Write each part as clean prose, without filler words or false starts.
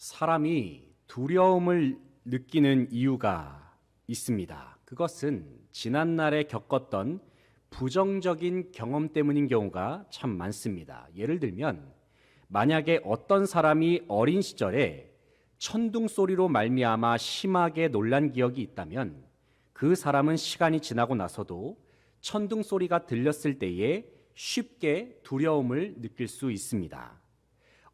사람이 두려움을 느끼는 이유가 있습니다. 그것은 지난날에 겪었던 부정적인 경험 때문인 경우가 참 많습니다. 예를 들면 만약에 어떤 사람이 어린 시절에 천둥 소리로 말미암아 심하게 놀란 기억이 있다면 그 사람은 시간이 지나고 나서도 천둥 소리가 들렸을 때에 쉽게 두려움을 느낄 수 있습니다.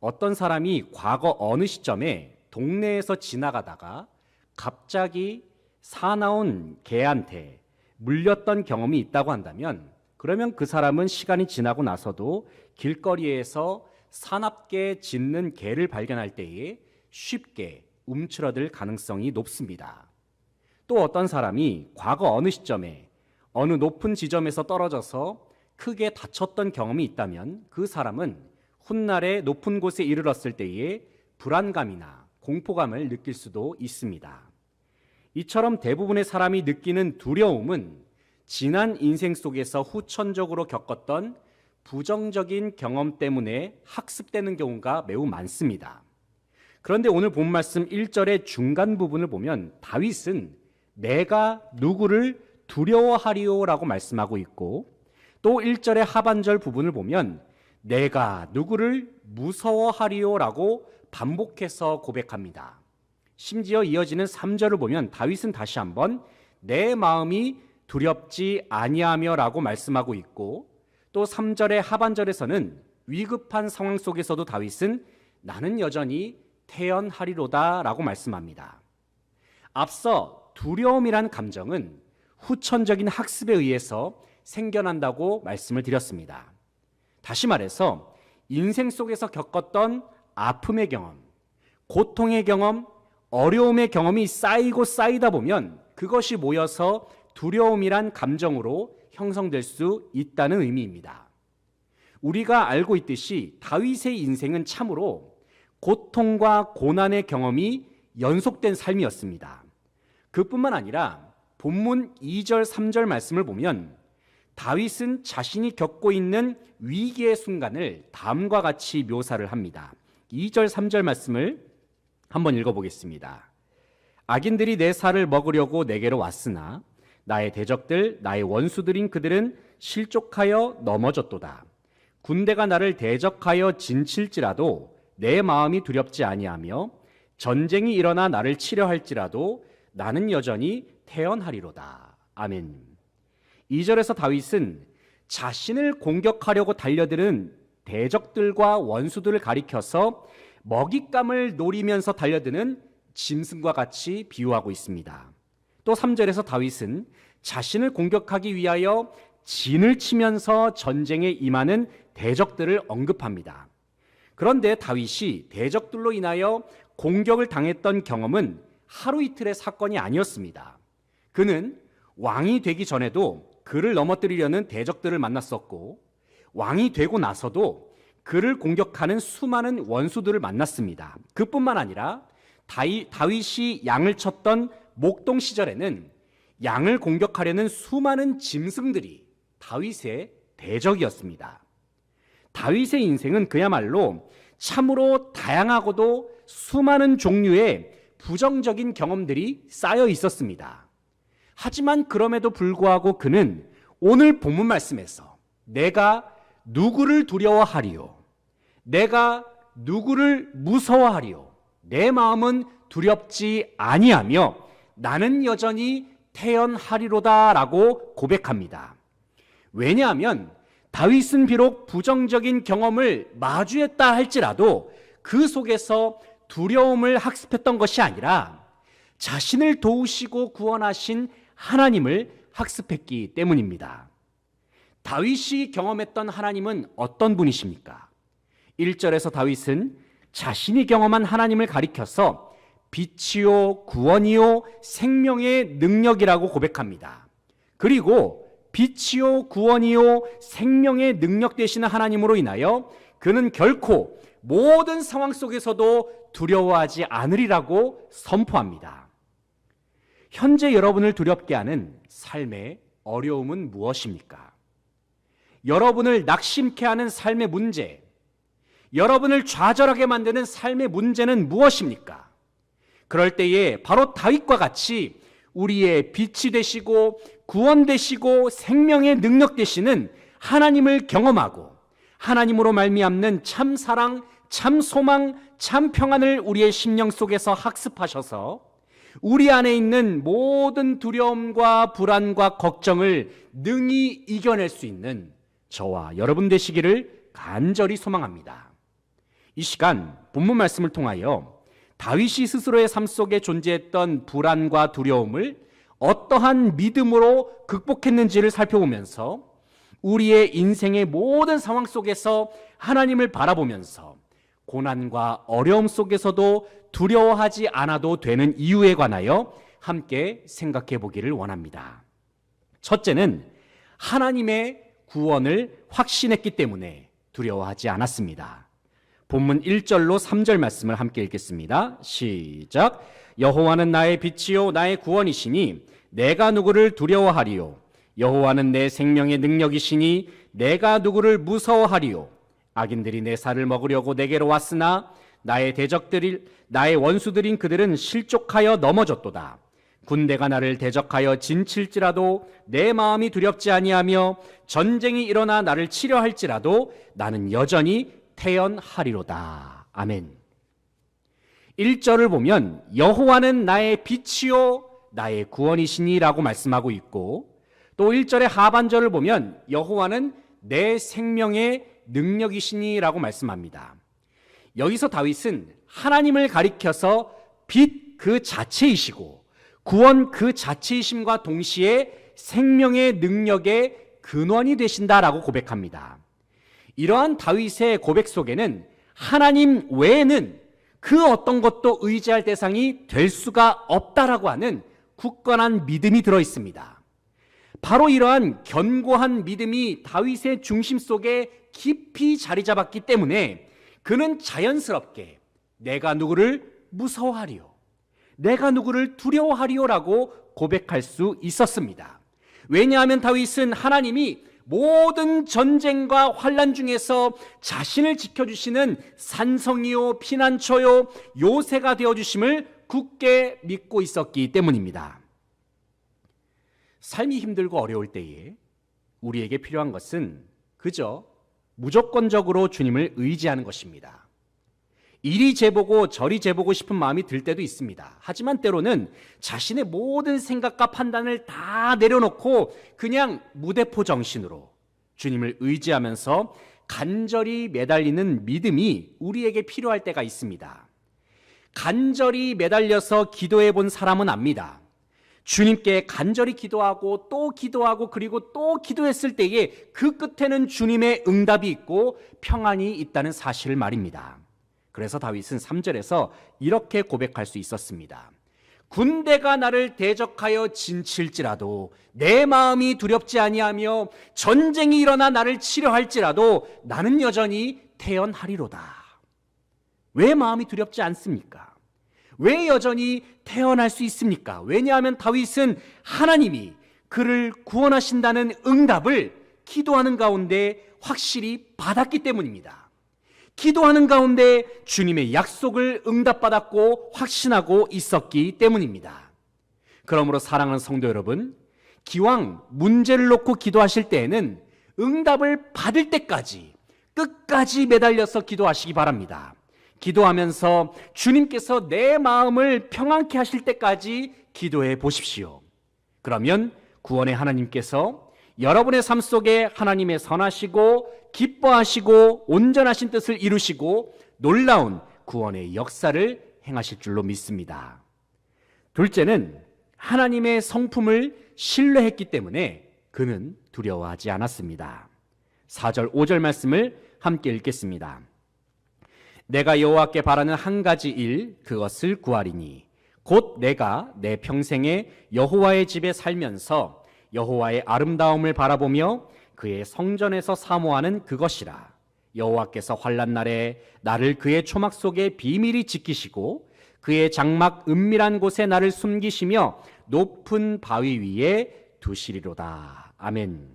어떤 사람이 과거 어느 시점에 동네에서 지나가다가 갑자기 사나운 개한테 물렸던 경험이 있다고 한다면, 그러면 그 사람은 시간이 지나고 나서도 길거리에서 사납게 짖는 개를 발견할 때에 쉽게 움츠러들 가능성이 높습니다. 또 어떤 사람이 과거 어느 시점에 어느 높은 지점에서 떨어져서 크게 다쳤던 경험이 있다면 그 사람은 훗날에 높은 곳에 이르렀을 때에 불안감이나 공포감을 느낄 수도 있습니다. 이처럼 대부분의 사람이 느끼는 두려움은 지난 인생 속에서 후천적으로 겪었던 부정적인 경험 때문에 학습되는 경우가 매우 많습니다. 그런데 오늘 본 말씀 1절의 중간 부분을 보면 다윗은 내가 누구를 두려워하리오라고 말씀하고 있고, 또 1절의 하반절 부분을 보면 내가 누구를 무서워하리오라고 반복해서 고백합니다. 심지어 이어지는 3절을 보면 다윗은 다시 한번 내 마음이 두렵지 아니하며라고 말씀하고 있고, 또 3절의 하반절에서는 위급한 상황 속에서도 다윗은 나는 여전히 태연하리로다라고 말씀합니다. 앞서 두려움이란 감정은 후천적인 학습에 의해서 생겨난다고 말씀을 드렸습니다. 다시 말해서 인생 속에서 겪었던 아픔의 경험, 고통의 경험, 어려움의 경험이 쌓이고 쌓이다 보면 그것이 모여서 두려움이란 감정으로 형성될 수 있다는 의미입니다. 우리가 알고 있듯이 다윗의 인생은 참으로 고통과 고난의 경험이 연속된 삶이었습니다. 그뿐만 아니라 본문 2절, 3절 말씀을 보면 다윗은 자신이 겪고 있는 위기의 순간을 다음과 같이 묘사를 합니다. 2절, 3절 말씀을 한번 읽어보겠습니다. 악인들이 내 살을 먹으려고 내게로 왔으나 나의 대적들, 나의 원수들인 그들은 실족하여 넘어졌도다. 군대가 나를 대적하여 진칠지라도 내 마음이 두렵지 아니하며 전쟁이 일어나 나를 치려 할지라도 나는 여전히 태연하리로다. 아멘. 2절에서 다윗은 자신을 공격하려고 달려드는 대적들과 원수들을 가리켜서 먹잇감을 노리면서 달려드는 짐승과 같이 비유하고 있습니다. 또 3절에서 다윗은 자신을 공격하기 위하여 진을 치면서 전쟁에 임하는 대적들을 언급합니다. 그런데 다윗이 대적들로 인하여 공격을 당했던 경험은 하루 이틀의 사건이 아니었습니다. 그는 왕이 되기 전에도 그를 넘어뜨리려는 대적들을 만났었고, 왕이 되고 나서도 그를 공격하는 수많은 원수들을 만났습니다. 그뿐만 아니라 다윗이 양을 쳤던 목동 시절에는 양을 공격하려는 수많은 짐승들이 다윗의 대적이었습니다. 다윗의 인생은 그야말로 참으로 다양하고도 수많은 종류의 부정적인 경험들이 쌓여 있었습니다. 하지만 그럼에도 불구하고 그는 오늘 본문 말씀에서 내가 누구를 두려워하리요? 내가 누구를 무서워하리요? 내 마음은 두렵지 아니하며 나는 여전히 태연하리로다라고 고백합니다. 왜냐하면 다윗은 비록 부정적인 경험을 마주했다 할지라도 그 속에서 두려움을 학습했던 것이 아니라 자신을 도우시고 구원하신 하나님을 학습했기 때문입니다. 다윗이 경험했던 하나님은 어떤 분이십니까? 1절에서 다윗은 자신이 경험한 하나님을 가리켜서 빛이요 구원이요 생명의 능력이라고 고백합니다. 그리고 빛이요 구원이요 생명의 능력 되시는 하나님으로 인하여 그는 결코 모든 상황 속에서도 두려워하지 않으리라고 선포합니다. 현재 여러분을 두렵게 하는 삶의 어려움은 무엇입니까? 여러분을 낙심케 하는 삶의 문제, 여러분을 좌절하게 만드는 삶의 문제는 무엇입니까? 그럴 때에 바로 다윗과 같이 우리의 빛이 되시고 구원 되시고 생명의 능력 되시는 하나님을 경험하고 하나님으로 말미암는 참 사랑, 참 소망, 참 평안을 우리의 심령 속에서 학습하셔서 우리 안에 있는 모든 두려움과 불안과 걱정을 능히 이겨낼 수 있는 저와 여러분 되시기를 간절히 소망합니다. 이 시간 본문 말씀을 통하여 다윗이 스스로의 삶 속에 존재했던 불안과 두려움을 어떠한 믿음으로 극복했는지를 살펴보면서 우리의 인생의 모든 상황 속에서 하나님을 바라보면서 고난과 어려움 속에서도 두려워하지 않아도 되는 이유에 관하여 함께 생각해 보기를 원합니다. 첫째는 하나님의 구원을 확신했기 때문에 두려워하지 않았습니다. 본문 1절로 3절 말씀을 함께 읽겠습니다. 시작. 여호와는 나의 빛이요 나의 구원이시니 내가 누구를 두려워하리요. 여호와는 내 생명의 능력이시니 내가 누구를 무서워하리요. 악인들이 내 살을 먹으려고 내게로 왔으나 나의 원수들인 그들은 실족하여 넘어졌도다. 군대가 나를 대적하여 진칠지라도 내 마음이 두렵지 아니하며 전쟁이 일어나 나를 치려 할지라도 나는 여전히 태연하리로다. 아멘. 1절을 보면 여호와는 나의 빛이요 나의 구원이시니 라고 말씀하고 있고, 또 1절의 하반절을 보면 여호와는 내 생명의 능력이시니 라고 말씀합니다. 여기서 다윗은 하나님을 가리켜서 빛 그 자체이시고 구원 그 자체이심과 동시에 생명의 능력의 근원이 되신다라고 고백합니다. 이러한 다윗의 고백 속에는 하나님 외에는 그 어떤 것도 의지할 대상이 될 수가 없다라고 하는 굳건한 믿음이 들어 있습니다. 바로 이러한 견고한 믿음이 다윗의 중심 속에 깊이 자리 잡았기 때문에 그는 자연스럽게 내가 누구를 무서워하리요, 내가 누구를 두려워하리요라고 고백할 수 있었습니다. 왜냐하면 다윗은 하나님이 모든 전쟁과 환난 중에서 자신을 지켜주시는 산성이요 피난처요 요새가 되어주심을 굳게 믿고 있었기 때문입니다. 삶이 힘들고 어려울 때에 우리에게 필요한 것은 그저 무조건적으로 주님을 의지하는 것입니다. 이리 재보고 저리 재보고 싶은 마음이 들 때도 있습니다. 하지만 때로는 자신의 모든 생각과 판단을 다 내려놓고 그냥 무대포 정신으로 주님을 의지하면서 간절히 매달리는 믿음이 우리에게 필요할 때가 있습니다. 간절히 매달려서 기도해 본 사람은 압니다. 주님께 간절히 기도하고 또 기도하고 그리고 또 기도했을 때에 그 끝에는 주님의 응답이 있고 평안이 있다는 사실을 말입니다. 그래서 다윗은 3절에서 이렇게 고백할 수 있었습니다. 군대가 나를 대적하여 진칠지라도 내 마음이 두렵지 아니하며 전쟁이 일어나 나를 치려 할지라도 나는 여전히 태연하리로다. 왜 마음이 두렵지 않습니까? 왜 여전히 태어날 수 있습니까? 왜냐하면 다윗은 하나님이 그를 구원하신다는 응답을 기도하는 가운데 확실히 받았기 때문입니다. 기도하는 가운데 주님의 약속을 응답받았고 확신하고 있었기 때문입니다. 그러므로 사랑하는 성도 여러분, 기왕 문제를 놓고 기도하실 때에는 응답을 받을 때까지 끝까지 매달려서 기도하시기 바랍니다. 기도하면서 주님께서 내 마음을 평안케 하실 때까지 기도해 보십시오. 그러면 구원의 하나님께서 여러분의 삶 속에 하나님의 선하시고 기뻐하시고 온전하신 뜻을 이루시고 놀라운 구원의 역사를 행하실 줄로 믿습니다. 둘째는 하나님의 성품을 신뢰했기 때문에 그는 두려워하지 않았습니다. 4절 5절 말씀을 함께 읽겠습니다. 내가 여호와께 바라는 한 가지 일 그것을 구하리니 곧 내가 내 평생에 여호와의 집에 살면서 여호와의 아름다움을 바라보며 그의 성전에서 사모하는 그것이라. 여호와께서 환난 날에 나를 그의 초막 속에 비밀히 지키시고 그의 장막 은밀한 곳에 나를 숨기시며 높은 바위 위에 두시리로다. 아멘.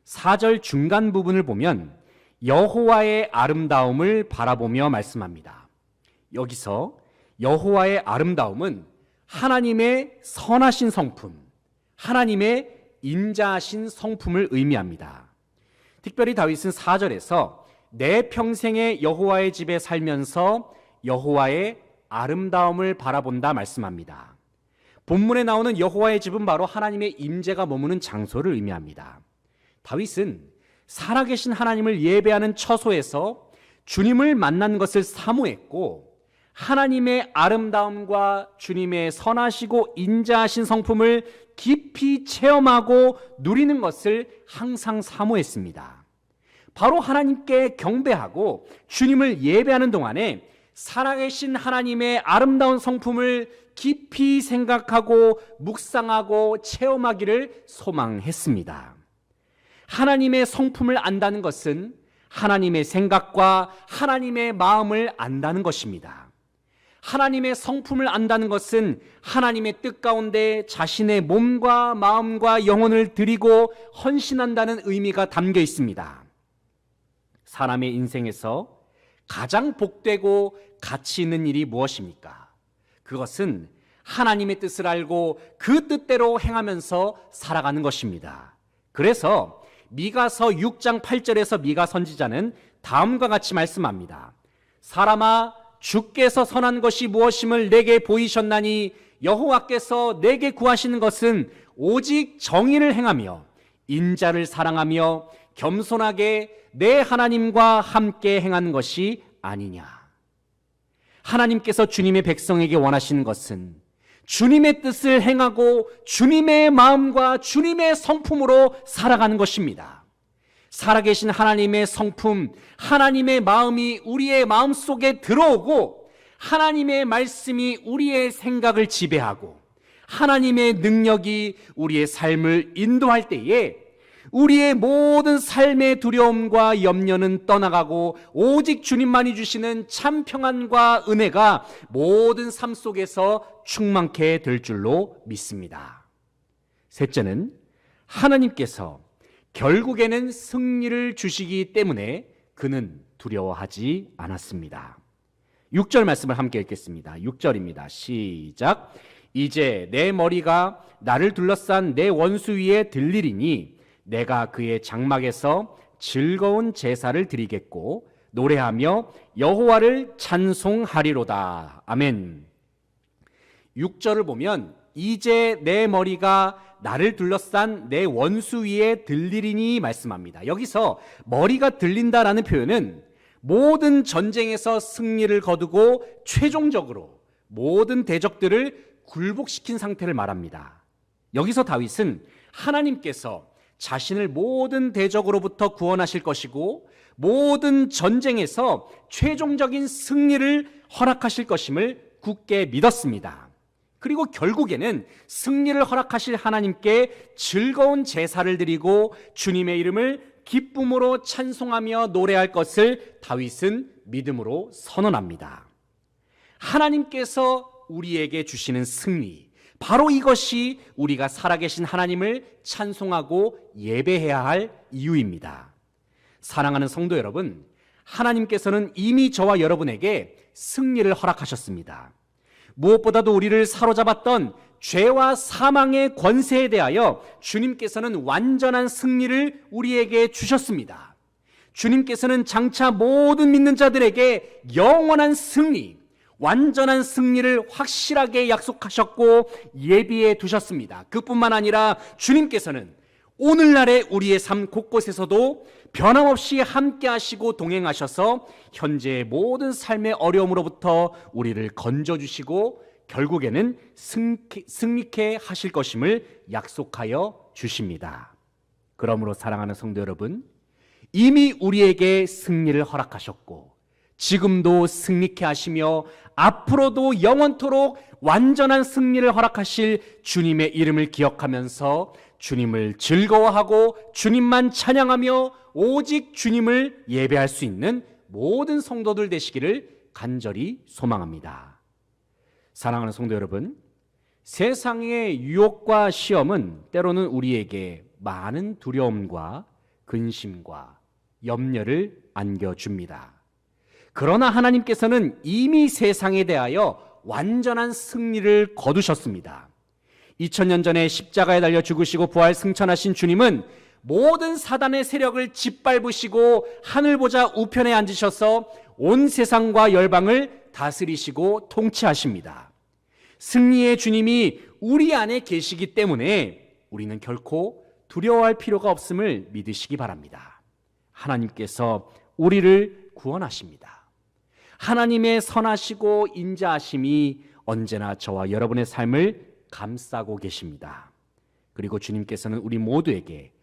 4절 중간 부분을 보면 여호와의 아름다움을 바라보며 말씀합니다. 여기서 여호와의 아름다움은 하나님의 선하신 성품, 하나님의 인자하신 성품을 의미합니다. 특별히 다윗은 4절에서 내 평생에 여호와의 집에 살면서 여호와의 아름다움을 바라본다 말씀합니다. 본문에 나오는 여호와의 집은 바로 하나님의 임재가 머무는 장소를 의미합니다. 다윗은 살아계신 하나님을 예배하는 처소에서 주님을 만난 것을 사모했고, 하나님의 아름다움과 주님의 선하시고 인자하신 성품을 깊이 체험하고 누리는 것을 항상 사모했습니다. 바로 하나님께 경배하고 주님을 예배하는 동안에 살아계신 하나님의 아름다운 성품을 깊이 생각하고 묵상하고 체험하기를 소망했습니다. 하나님의 성품을 안다는 것은 하나님의 생각과 하나님의 마음을 안다는 것입니다. 하나님의 성품을 안다는 것은 하나님의 뜻 가운데 자신의 몸과 마음과 영혼을 드리고 헌신한다는 의미가 담겨 있습니다. 사람의 인생에서 가장 복되고 가치 있는 일이 무엇입니까? 그것은 하나님의 뜻을 알고 그 뜻대로 행하면서 살아가는 것입니다. 그래서 미가서 6장 8절에서 미가 선지자는 다음과 같이 말씀합니다. 사람아, 주께서 선한 것이 무엇임을 내게 보이셨나니 여호와께서 내게 구하시는 것은 오직 정의를 행하며 인자를 사랑하며 겸손하게 내 하나님과 함께 행하는 것이 아니냐. 하나님께서 주님의 백성에게 원하시는 것은 주님의 뜻을 행하고 주님의 마음과 주님의 성품으로 살아가는 것입니다. 살아계신 하나님의 성품, 하나님의 마음이 우리의 마음속에 들어오고 하나님의 말씀이 우리의 생각을 지배하고 하나님의 능력이 우리의 삶을 인도할 때에 우리의 모든 삶의 두려움과 염려는 떠나가고 오직 주님만이 주시는 참 평안과 은혜가 모든 삶 속에서 충만케 될 줄로 믿습니다. 셋째는 하나님께서 결국에는 승리를 주시기 때문에 그는 두려워하지 않았습니다. 6절 말씀을 함께 읽겠습니다. 6절입니다. 시작. 이제 내 머리가 나를 둘러싼 내 원수 위에 들리리니 내가 그의 장막에서 즐거운 제사를 드리겠고 노래하며 여호와를 찬송하리로다. 아멘. 6절을 보면 이제 내 머리가 나를 둘러싼 내 원수 위에 들리리니 말씀합니다. 여기서 머리가 들린다라는 표현은 모든 전쟁에서 승리를 거두고 최종적으로 모든 대적들을 굴복시킨 상태를 말합니다. 여기서 다윗은 하나님께서 자신을 모든 대적으로부터 구원하실 것이고 모든 전쟁에서 최종적인 승리를 허락하실 것임을 굳게 믿었습니다. 그리고 결국에는 승리를 허락하실 하나님께 즐거운 제사를 드리고 주님의 이름을 기쁨으로 찬송하며 노래할 것을 다윗은 믿음으로 선언합니다. 하나님께서 우리에게 주시는 승리, 바로 이것이 우리가 살아계신 하나님을 찬송하고 예배해야 할 이유입니다. 사랑하는 성도 여러분, 하나님께서는 이미 저와 여러분에게 승리를 허락하셨습니다. 무엇보다도 우리를 사로잡았던 죄와 사망의 권세에 대하여 주님께서는 완전한 승리를 우리에게 주셨습니다. 주님께서는 장차 모든 믿는 자들에게 영원한 승리, 완전한 승리를 확실하게 약속하셨고 예비해 두셨습니다. 그뿐만 아니라 주님께서는 오늘날의 우리의 삶 곳곳에서도 변함없이 함께 하시고 동행하셔서 현재의 모든 삶의 어려움으로부터 우리를 건져주시고 결국에는 승리케 하실 것임을 약속하여 주십니다. 그러므로 사랑하는 성도 여러분, 이미 우리에게 승리를 허락하셨고 지금도 승리케 하시며 앞으로도 영원토록 완전한 승리를 허락하실 주님의 이름을 기억하면서 주님을 즐거워하고 주님만 찬양하며 오직 주님을 예배할 수 있는 모든 성도들 되시기를 간절히 소망합니다. 사랑하는 성도 여러분, 세상의 유혹과 시험은 때로는 우리에게 많은 두려움과 근심과 염려를 안겨줍니다. 그러나 하나님께서는 이미 세상에 대하여 완전한 승리를 거두셨습니다. 2000년 전에 십자가에 달려 죽으시고 부활 승천하신 주님은 모든 사단의 세력을 짓밟으시고 하늘보좌 우편에 앉으셔서 온 세상과 열방을 다스리시고 통치하십니다. 승리의 주님이 우리 안에 계시기 때문에 우리는 결코 두려워할 필요가 없음을 믿으시기 바랍니다. 하나님께서 우리를 구원하십니다. 하나님의 선하시고 인자하심이 언제나 저와 여러분의 삶을 감싸고 계십니다. 그리고 주님께서는 우리 모두에게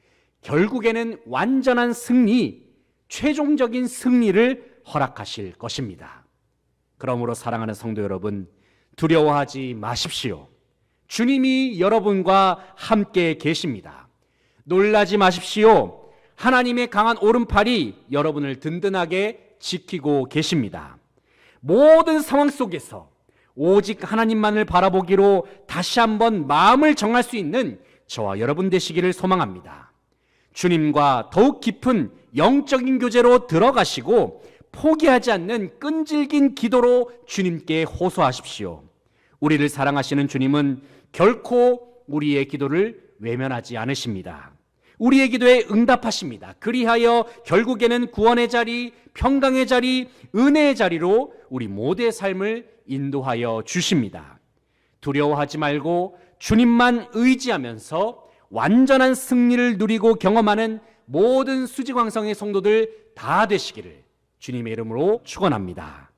결국에는 완전한 승리, 최종적인 승리를 허락하실 것입니다. 그러므로 사랑하는 성도 여러분, 두려워하지 마십시오. 주님이 여러분과 함께 계십니다. 놀라지 마십시오. 하나님의 강한 오른팔이 여러분을 든든하게 지키고 계십니다. 모든 상황 속에서 오직 하나님만을 바라보기로 다시 한번 마음을 정할 수 있는 저와 여러분 되시기를 소망합니다. 주님과 더욱 깊은 영적인 교제로 들어가시고 포기하지 않는 끈질긴 기도로 주님께 호소하십시오. 우리를 사랑하시는 주님은 결코 우리의 기도를 외면하지 않으십니다. 우리의 기도에 응답하십니다. 그리하여 결국에는 구원의 자리, 평강의 자리, 은혜의 자리로 우리 모두의 삶을 인도하여 주십니다. 두려워하지 말고 주님만 의지하면서 완전한 승리를 누리고 경험하는 모든 수지광성의 성도들 다 되시기를 주님의 이름으로 축원합니다.